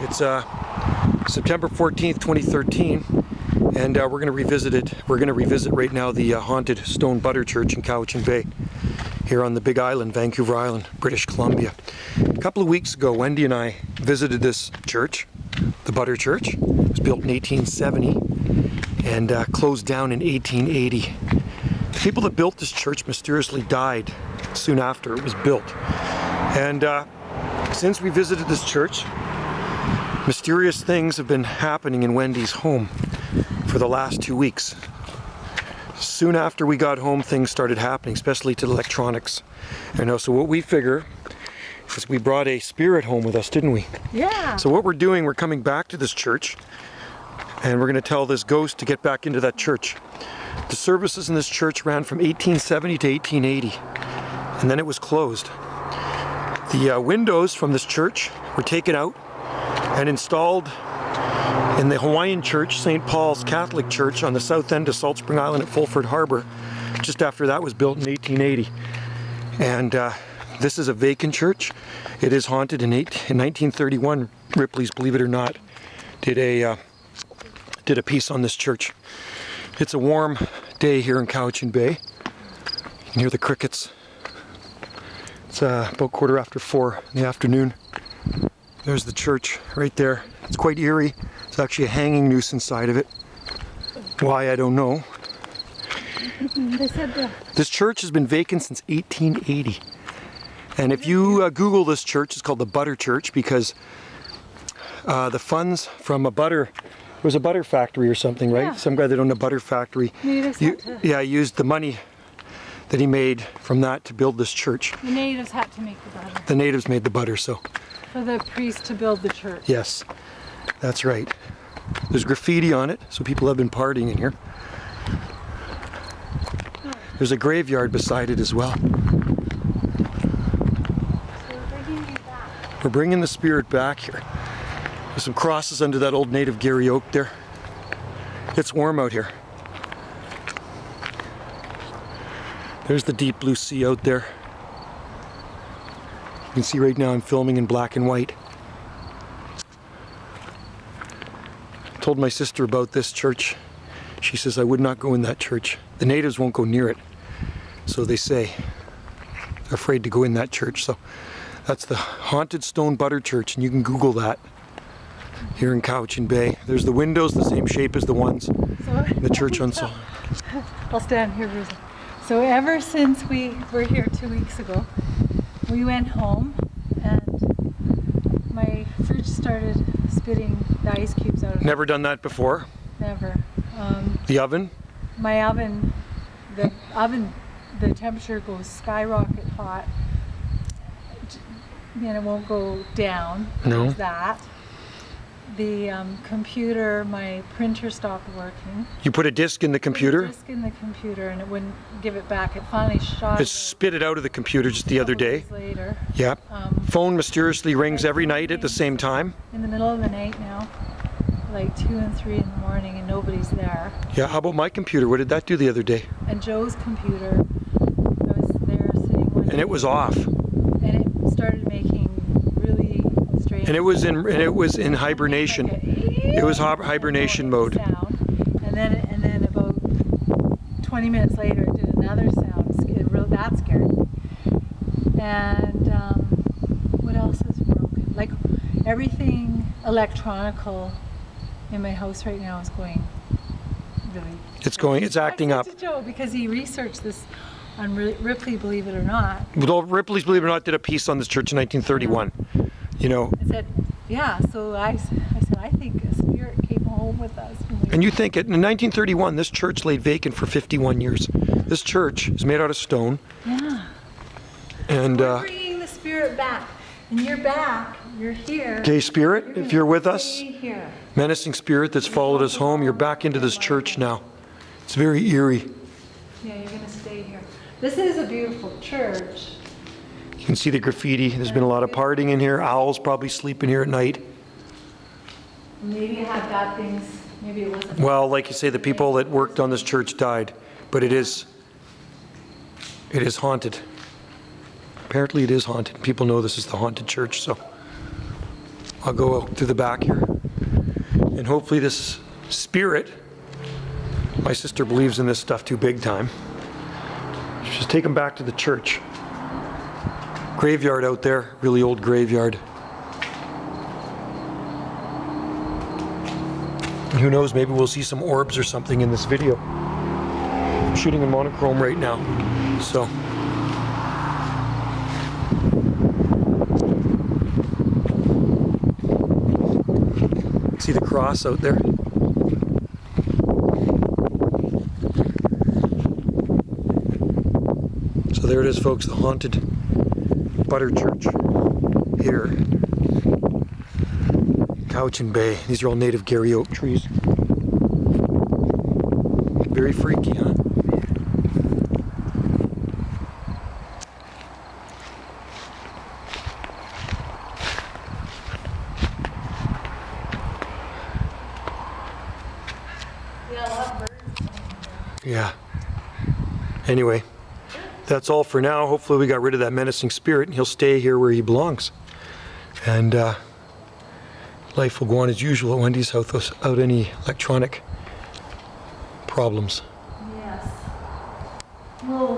It's September 14th, 2013, and we're going to revisit it. We're going to revisit right now the haunted stone butter church in Cowichan Bay, here on the Big Island, Vancouver Island, British Columbia. A couple of weeks ago, Wendy and I visited this church, the Butter Church. It was built in 1870 and closed down in 1880. The people that built this church mysteriously died soon after it was built. And since we visited this church, mysterious things have been happening in Wendy's home for the last 2 weeks. Soon after we got home, things started happening, especially to the electronics. So what we figure is we brought a spirit home with us, didn't we? Yeah. So what we're doing, we're coming back to this church, and we're going to tell this ghost to get back into that church. The services in this church ran from 1870 to 1880, and then it was closed. The windows from this church were taken out and installed in the Hawaiian church, St. Paul's Catholic Church, on the south end of Salt Spring Island at Fulford Harbor, just after that was built in 1880. And this is a vacant church. It is haunted. In 1931, Ripley's, believe it or not, did a piece on this church. It's a warm day here in Cowichan Bay. You can hear the crickets. It's about 4:15 in the afternoon. There's the church right there. It's quite eerie. It's actually a hanging noose inside of it. Why, I don't know. This church has been vacant since 1880. And if you Google this church, it's called the Butter Church because the funds from a butter, it was a butter factory or something, right? Yeah. Some guy that owned a butter factory. Used the money that he made from that to build this church. The natives had to make the butter. The natives made the butter, so. For the priest to build the church. Yes, that's right. There's graffiti on it, so people have been partying in here. There's a graveyard beside it as well. So we're bringing you back. We're bringing the spirit back here. There's some crosses under that old native Gary oak there. It's warm out here. There's the deep blue sea out there. You can see right now I'm filming in black and white. I told my sister about this church. She says I would not go in that church. The natives won't go near it. So they say. They're afraid to go in that church. So that's the haunted stone butter church, and you can Google that here in Cowichan Bay. There's the windows, the same shape as the ones in the church on Salt. I'll stand here, Bruce. So ever since we were here 2 weeks ago, we went home and my fridge started spitting the ice cubes out of it. Never done that before? Never. The oven? My oven, the temperature goes skyrocket hot and it won't go down. No. There's that. The computer, my printer stopped working. You put a disc in the computer? Put a disc in the computer and it wouldn't give it back. It finally shot. It spit it out of the computer just the other day. Days later. Yep. Phone mysteriously rings every night at the same time. In the middle of the night now, like 2 and 3 in the morning, and nobody's there. Yeah, how about my computer? What did that do the other day? And Joe's computer, I was there sitting one And it was off. and it started making really strange. And it was in hibernation. It was hibernation mode. Sound. And then about 20 minutes later, it did another sound. That scared me. And what else is broken? Like everything electronical in my house right now is going really. It's acting up. I said to Joe, because he researched this on Ripley, believe it or not. Well, Ripley's, believe it or not, did a piece on this church in 1931. You know. I said, yeah. So I said, I think a spirit came home with us. And you think in 1931, this church laid vacant for 51 years. This church is made out of stone. Yeah. And we're bringing the spirit back. And you're back. You're here. okay, spirit, if you're with us, Here. menacing spirit that's followed us home, you're back into this church now. It's very eerie. Yeah, you're going to stay here. This is a beautiful church. You can see the graffiti. There's been a lot of partying in here. Owls probably sleeping here at night. Maybe it had bad things. Maybe it wasn't. Well, like you say, the people that worked on this church died, but it is haunted. Apparently it is haunted. People know this is the haunted church, so I'll go out through the back here. And hopefully this spirit, my sister believes in this stuff too big time. She's take him back to the church. Graveyard out there, really old graveyard. And who knows, maybe we'll see some orbs or something in this video. I'm shooting in monochrome right now, so. See the cross out there? So there it is, folks, the haunted Butter Church here. Cowichan Bay. These are all native Gary oak trees. Very freaky, huh? Yeah. Anyway, that's all for now. Hopefully we got rid of that menacing spirit and he'll stay here where he belongs. And life will go on as usual at Wendy's House without any electronic problems. Yes. Well,